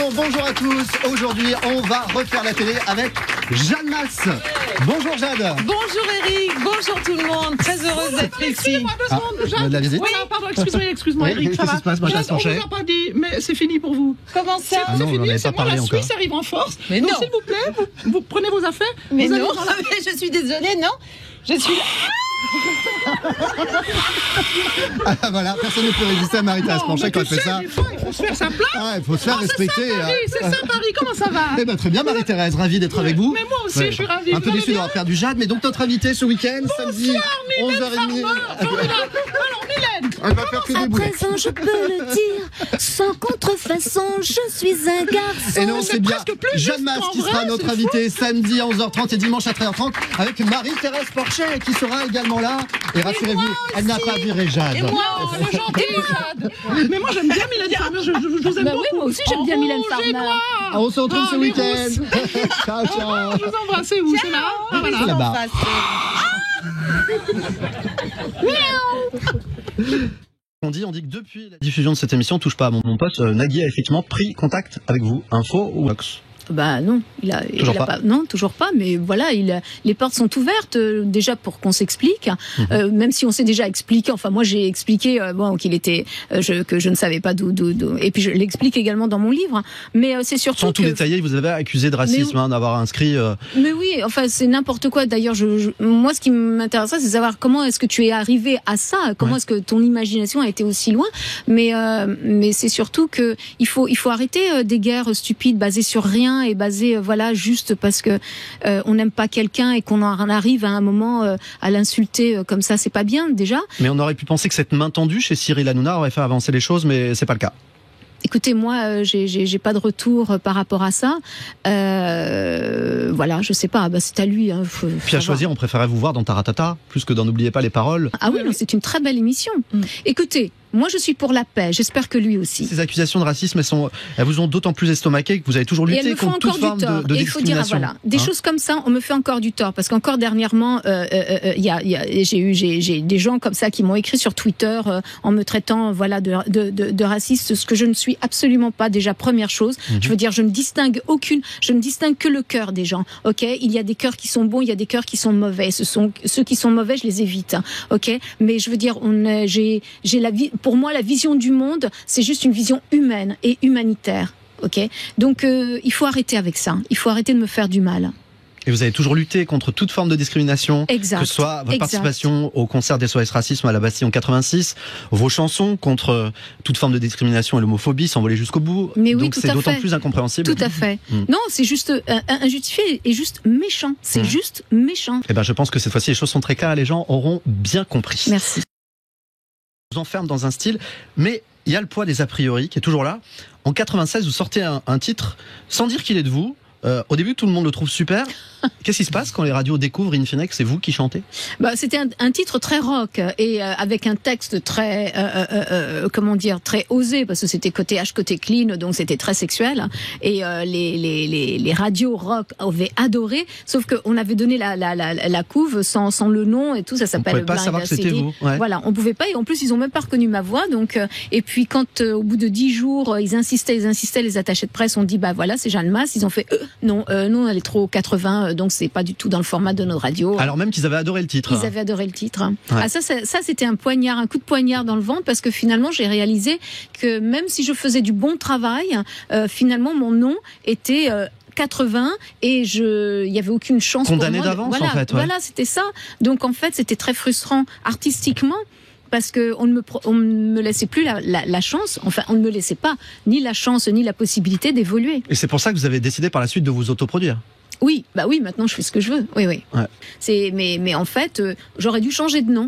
l'émission, bonjour à tous. Aujourd'hui, on va refaire la télé avec Jeanne Masse. Bonjour Jade. Bonjour Eric, bonjour tout le monde. Très heureuse d'être ici. Excusez-moi 2 secondes, Jeanne. De la visite. Voilà, pardon, excuse-moi Eric, ça Qu'est-ce va. qui se passe, moi, Jeanne, Jade on Porchet vous a pas dit, mais c'est fini pour vous. Comment ça Ah non, C'est on en fini, avait c'est pas moi, la parlé encore. Suisse arrive en force. Mais Donc non. s'il vous plaît, vous prenez vos affaires. Mais vous allez non, dans la- je suis désolée, non. Je suis là. Ah, voilà, personne ne peut résister à Marie-Thérèse Non, Porchet mais quand tu elle fait sais, ça. des fois, il faut se faire sa place. Ah, il faut se faire respecter. C'est ça Paris, comment ça va? Eh ben, très bien Marie-Thérèse, ravi d'être avec vous. Mais moi aussi, je suis ravie. Un peu Vous déçu allez d'avoir perdu Jade, mais donc notre invité ce week-end, samedi, 11h30. Alors Mylène, Elle va faire que des À boulets. présent, je peux le dire, sans contrefaçon, je suis un garçon. Et non, c'est bien presque plus Jeanne juste Masse qu'en qui vrai, sera notre c'est invitée samedi à 11h30 et dimanche à 13h30 avec Marie-Thérèse Porchet qui sera également là. Et rassurez-vous, elle n'a pas viré Jade. Et moi oh, le gentil Jade. Mais moi j'aime bien Mylène Farmer, je vous aime Bah beaucoup. oui, moi aussi, j'aime bien Mylène Rouge et Farmer. noir. Ah, on se retrouve ce les week-end. rousses. Ciao, ciao. Je vous embrasse, c'est où? C'est là? Ah, voilà. C'est là-bas. On dit que depuis la diffusion de cette émission Touche pas à mon poste, Nagui a effectivement pris contact avec vous. Info ou Vox? Bah non, Toujours pas. non, toujours pas. Mais voilà, les portes sont ouvertes déjà pour qu'on s'explique. Même si on s'est déjà expliqué. Enfin, moi j'ai expliqué qu'il était que je ne savais pas d'où. Et puis je l'explique également dans mon livre. Mais c'est surtout Sans tout que... détailler, vous avez accusé de racisme, d'avoir inscrit. Mais oui, enfin c'est n'importe quoi. D'ailleurs, moi ce qui m'intéresserait, c'est de savoir comment est-ce que tu es arrivé à ça. Comment est-ce que ton imagination a été aussi loin. Mais c'est surtout que il faut arrêter des guerres stupides basées sur rien et basées juste parce que on n'aime pas quelqu'un et qu'on en arrive à un moment à l'insulter comme ça, c'est pas bien déjà. Mais on aurait pu penser que cette main tendue chez Cyril Hanouna aurait fait avancer les choses, mais c'est pas le cas. Écoutez, moi, j'ai pas de retour par rapport à ça. Je sais pas. C'est à lui. Puis à choisir, on préférait vous voir dans Taratata plus que dans N'oubliez pas les paroles. Ah oui, non, c'est une très belle émission. Écoutez, moi, je suis pour la paix. J'espère que lui aussi. Ces accusations de racisme, elles vous ont d'autant plus estomaqué que vous avez toujours Et elle lutté me font contre toute encore forme du tort. de Et il faut dire, discrimination. des choses comme ça, on me fait encore du tort. Parce qu'encore dernièrement, j'ai des gens comme ça qui m'ont écrit sur Twitter en me traitant de raciste, ce que je ne suis absolument pas. Déjà, première chose, je veux dire, je ne distingue que le cœur des gens. Ok, il y a des cœurs qui sont bons, il y a des cœurs qui sont mauvais. Ceux qui sont mauvais, je les évite. Ok, mais je veux dire, pour moi, la vision du monde, c'est juste une vision humaine et humanitaire. Ok, donc il faut arrêter avec ça. Il faut arrêter de me faire du mal. Et vous avez toujours lutté contre toute forme de discrimination, Exact. que ce soit votre participation au concert des SOS Racisme à la Bastille en 86, vos chansons contre toute forme de discrimination et l'homophobie s'envolaient jusqu'au bout. Mais oui, donc tout c'est à d'autant fait. plus incompréhensible. Tout à fait. Non, c'est juste injustifié et juste méchant. C'est juste méchant. Eh ben, je pense que cette fois-ci les choses sont très claires, les gens auront bien compris. Merci. Vous enferme dans un style, mais il y a le poids des a priori qui est toujours là. En 96, vous sortez un titre sans dire qu'il est de vous. Au début, tout le monde le trouve super. Qu'est-ce qui se passe quand les radios découvrent in fine que c'est vous qui chantez? C'était un titre très rock et avec un texte très très osé parce que c'était côté H côté clean, donc c'était très sexuel et les radios rock avaient adoré, sauf que on avait donné la couve sans le nom et tout, ça s'appelle. On pouvait pas savoir que c'était vous. Ouais. Voilà, on pouvait pas et en plus ils ont même pas reconnu ma voix, donc et puis quand au bout de 10 jours ils insistaient, les attachés de presse ont dit voilà c'est Jeanne Masse, ils ont fait non, elle est trop 80, donc c'est pas du tout dans le format de notre radio. Alors même qu'ils avaient adoré le titre. Ils avaient adoré le titre. Ouais. Ah, ça c'était un coup de poignard dans le ventre parce que finalement j'ai réalisé que même si je faisais du bon travail, finalement mon nom était 80 et il y avait aucune chance condamné pour moi. d'avance en fait. Ouais. Voilà, c'était ça. Donc en fait c'était très frustrant artistiquement. Parce que on ne me laissait plus la chance, enfin on ne me laissait pas ni la chance ni la possibilité d'évoluer. Et c'est pour ça que vous avez décidé par la suite de vous autoproduire. Oui, maintenant je fais ce que je veux. Oui. Ouais. Mais en fait, j'aurais dû changer de nom.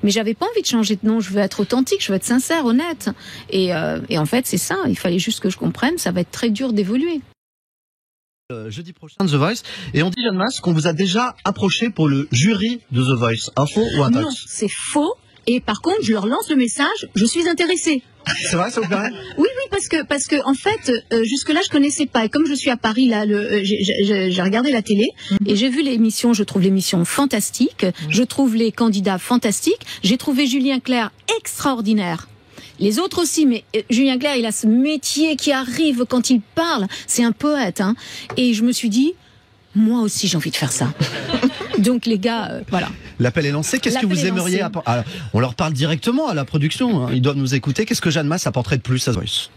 Mais j'avais pas envie de changer de nom. Je veux être authentique, je veux être sincère, honnête. Et en fait, c'est ça. Il fallait juste que je comprenne. Ça va être très dur d'évoluer. Jeudi prochain The Voice, et on dit Jeanne Masse qu'on vous a déjà approché pour le jury de The Voice. Info ou intox? Non, c'est faux. Et par contre, je leur lance le message. Je suis intéressée. C'est vrai, ça vous paraît? Oui, parce que en fait, jusque-là, je connaissais pas. Et comme je suis à Paris, là, j'ai regardé la télé et j'ai vu l'émission. Je trouve l'émission fantastique. Je trouve les candidats fantastiques. J'ai trouvé Julien Clerc extraordinaire. Les autres aussi, mais Julien Clerc, il a ce métier qui arrive quand il parle. C'est un poète, hein. Et je me suis dit, moi aussi, j'ai envie de faire ça. Donc les gars, voilà. L'appel est lancé. Qu'est-ce que vous aimeriez apporter? On leur parle directement à la production. Hein. Ils doivent nous écouter. Qu'est-ce que Jeanne Masse apporterait de plus à The Voice?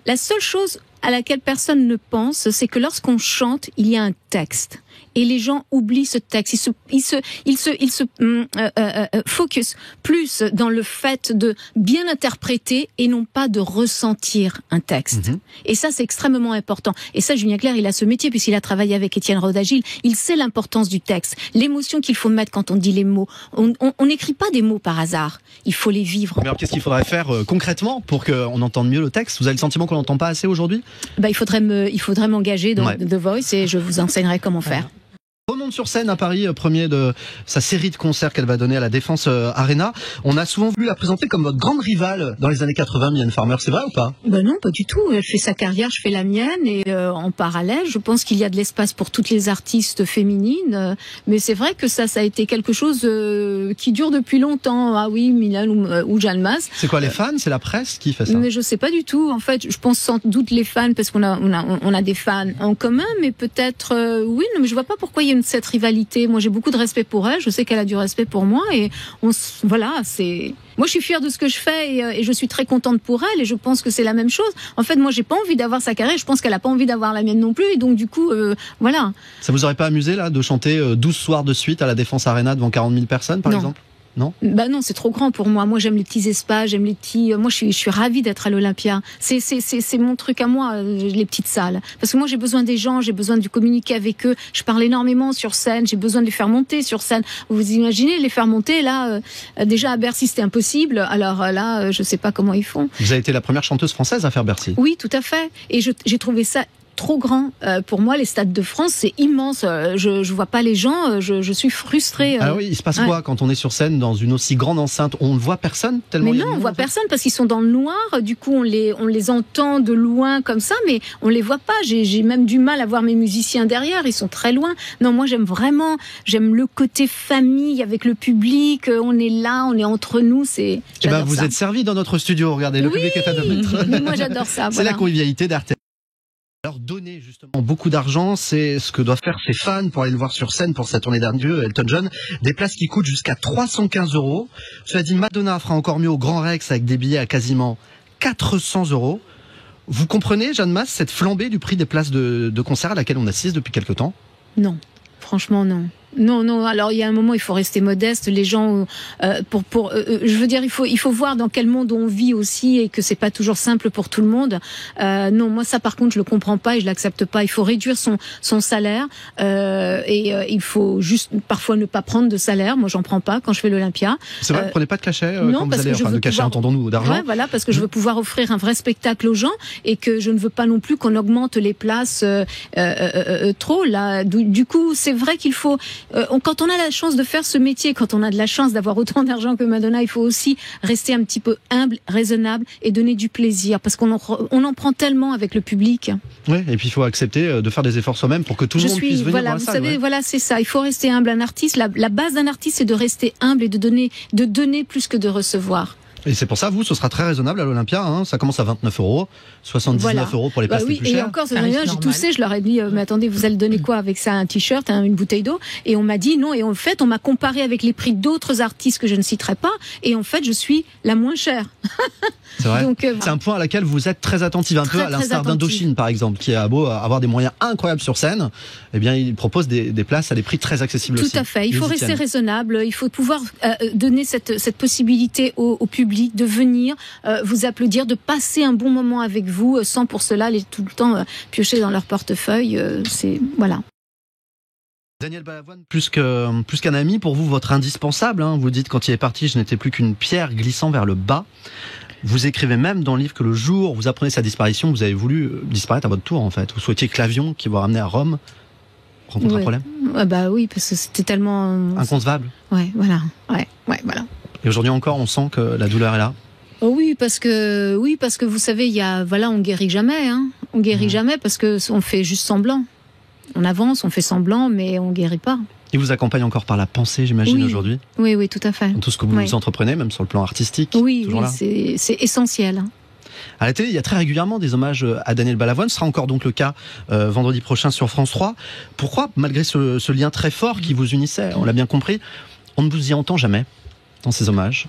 La seule chose à laquelle personne ne pense, c'est que lorsqu'on chante, il y a un texte. Et les gens oublient ce texte. Ils se focus plus dans le fait de bien interpréter et non pas de ressentir un texte. Et ça, c'est extrêmement important. Et ça, Julien Clerc, il a ce métier puisqu'il a travaillé avec Étienne Rodagil. Il sait l'importance du texte, l'émotion qu'il faut mettre quand on dit les mots. On n'écrit pas des mots par hasard. Il faut les vivre. Mais alors, qu'est-ce qu'il faudrait faire concrètement pour qu'on entende mieux le texte? Vous avez le sentiment qu'on n'entend pas assez aujourd'hui? Il faudrait m'engager dans The Voice et je vous enseignerai comment faire. Remonte sur scène à Paris, premier de sa série de concerts qu'elle va donner à la Défense Arena. On a souvent voulu la présenter comme votre grande rivale dans les années 80, Mylène Farmer. C'est vrai ou pas? Non, pas du tout. Elle fait sa carrière, je fais la mienne. Et en parallèle, je pense qu'il y a de l'espace pour toutes les artistes féminines. Mais c'est vrai que ça a été quelque chose qui dure depuis longtemps. Ah oui, Mylène ou Jeanne Masse. C'est quoi, les fans? C'est la presse qui fait ça? Mais je sais pas du tout. En fait, je pense sans doute les fans, parce qu'on a des fans en commun. Mais peut-être, oui, non, mais je vois pas pourquoi il y a cette rivalité. Moi, j'ai beaucoup de respect pour elle. Je sais qu'elle a du respect pour moi. Et voilà, c'est... Moi, je suis fière de ce que je fais et je suis très contente pour elle. Et je pense que c'est la même chose. En fait, moi, j'ai pas envie d'avoir sa carrière. Je pense qu'elle a pas envie d'avoir la mienne non plus. Et donc, du coup, voilà. Ça vous aurait pas amusé, là, de chanter 12 soirs de suite à la Défense Arena devant 40 000 personnes, par exemple? Non? Non, c'est trop grand pour moi. Moi, j'aime les petits espaces, j'aime les petits. Moi, je suis ravie d'être à l'Olympia. C'est mon truc à moi, les petites salles. Parce que moi, j'ai besoin des gens, j'ai besoin de communiquer avec eux. Je parle énormément sur scène, j'ai besoin de les faire monter sur scène. Vous imaginez les faire monter là? Déjà à Bercy, c'était impossible. Alors là, je sais pas comment ils font. Vous avez été la première chanteuse française à faire Bercy. Oui, tout à fait. Et j'ai trouvé ça trop grand. Pour moi, les stades de France, c'est immense. Je vois pas les gens, je suis frustrée. Ah oui, il se passe quoi quand on est sur scène dans une aussi grande enceinte? On ne voit personne tellement. Mais non, on voit personne parce qu'ils sont dans le noir. Du coup, on les entend de loin comme ça, mais on les voit pas. J'ai même du mal à voir mes musiciens derrière. Ils sont très loin. Non, moi, j'aime le côté famille avec le public. On est là, on est entre nous. Vous êtes servi dans notre studio. Regardez, le public est à 2 mètres. Moi, j'adore ça. C'est la convivialité d'Arte. Alors donner justement beaucoup d'argent, c'est ce que doivent faire ses fans pour aller le voir sur scène pour sa tournée d'adieu, Elton John. Des places qui coûtent jusqu'à 315 €. Cela dit, Madonna fera encore mieux au Grand Rex avec des billets à quasiment 400 €. Vous comprenez, Jeanne Masse, cette flambée du prix des places de concert à laquelle on assiste depuis quelque temps? Non, franchement non. Non. Alors il y a un moment, il faut rester modeste. Les gens, je veux dire, il faut voir dans quel monde on vit aussi et que c'est pas toujours simple pour tout le monde. Non, moi ça par contre je le comprends pas et je l'accepte pas. Il faut réduire son salaire il faut juste parfois ne pas prendre de salaire. Moi j'en prends pas quand je fais l'Olympia. C'est vrai, vous prenez pas de cachet non, quand vous allez, de cachet, entendons-nous, d'argent. Ouais, voilà, parce que je veux pouvoir offrir un vrai spectacle aux gens et que je ne veux pas non plus qu'on augmente les places trop. Là, du coup, c'est vrai qu'il faut. Quand on a la chance de faire ce métier, quand on a de la chance d'avoir autant d'argent que Madonna, il faut aussi rester un petit peu humble, raisonnable et donner du plaisir, parce qu'on en prend tellement avec le public. Oui, et puis il faut accepter de faire des efforts soi-même pour que tout le monde puisse venir dans la salle. Savez, voilà, c'est ça. Il faut rester humble. Un artiste, la base d'un artiste, c'est de rester humble et de donner plus que de recevoir. Et c'est pour ça, vous, ce sera très raisonnable à l'Olympia. Hein. Ça commence à 29 €, 79 € pour les places les plus chères. Et encore, j'ai toussé, je leur ai dit, mais attendez, vous allez donner quoi avec ça? Un t-shirt, une bouteille d'eau? Et on m'a dit non. Et en fait, on m'a comparé avec les prix d'autres artistes que je ne citerai pas. Et en fait, je suis la moins chère. C'est vrai. C'est un point à laquelle vous êtes très attentive, un peu à l'instar d'Indochine, par exemple, qui a beau avoir des moyens incroyables sur scène. Eh bien, il propose des places à des prix très accessibles aussi. Tout à fait. Il faut rester raisonnable. Il faut pouvoir donner cette possibilité au public de venir vous applaudir, de passer un bon moment avec vous, sans pour cela aller tout le temps piocher dans leur portefeuille. Voilà. Daniel Balavoine, plus qu'un ami, pour vous, votre indispensable. Hein. Vous dites, quand il est parti, je n'étais plus qu'une pierre glissant vers le bas. Vous écrivez même dans le livre que le jour où vous apprenez sa disparition, vous avez voulu disparaître à votre tour, en fait. Vous souhaitiez que l'avion qui vous ramenait à Rome rencontre un problème. Oui, parce que c'était tellement inconcevable. Ouais, voilà. Voilà. Et aujourd'hui encore, on sent que la douleur est là. Oui, parce que vous savez, on guérit jamais, hein. On guérit jamais parce que on fait juste semblant. On avance, on fait semblant, mais on guérit pas. Il vous accompagne encore par la pensée, j'imagine, Oui. aujourd'hui. Oui, oui, tout à fait. Dans tout ce que vous Oui. entreprenez, même sur le plan artistique. Oui, toujours oui, là. c'est essentiel. Hein. À la télé, il y a très régulièrement des hommages à Daniel Balavoine. Ce sera encore donc le cas vendredi prochain sur France 3. Pourquoi, malgré ce lien très fort qui vous unissait, on l'a bien compris, on ne vous y entend jamais dans ces hommages?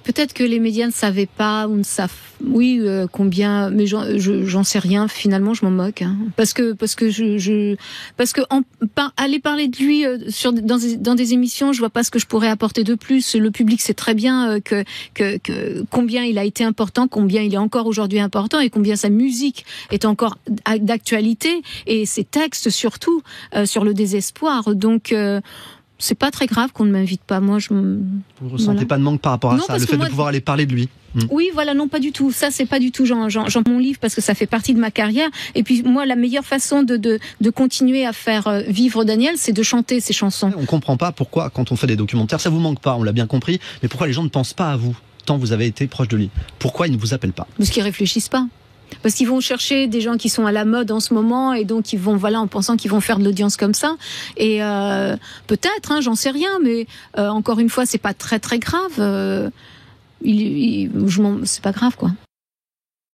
Peut-être que les médias ne savaient pas ou ne savent, combien, mais j'en sais rien. Finalement, je m'en moque, hein. parce que aller parler de lui dans des émissions, je vois pas ce que je pourrais apporter de plus. Le public sait très bien que combien il a été important, combien il est encore aujourd'hui important, et combien sa musique est encore d'actualité, et ses textes surtout sur le désespoir. Donc c'est pas très grave qu'on ne m'invite pas. Moi, Vous ne ressentez pas de manque par rapport à Non, ça, parce le que fait moi, de pouvoir aller parler de lui? Oui, voilà, non, pas du tout. Ça, c'est pas du tout j'en mon livre, parce que ça fait partie de ma carrière. Et puis, moi, la meilleure façon de continuer à faire vivre Daniel, c'est de chanter ses chansons. On comprend pas pourquoi, quand on fait des documentaires, ça vous manque pas, on l'a bien compris, mais pourquoi les gens ne pensent pas à vous, tant vous avez été proche de lui? Pourquoi ils ne vous appellent pas? Parce qu'ils réfléchissent pas. Parce qu'ils vont chercher des gens qui sont à la mode en ce moment, et donc ils vont, en pensant qu'ils vont faire de l'audience comme ça. Et peut-être, hein, j'en sais rien, mais encore une fois, c'est pas très très grave. C'est pas grave, quoi.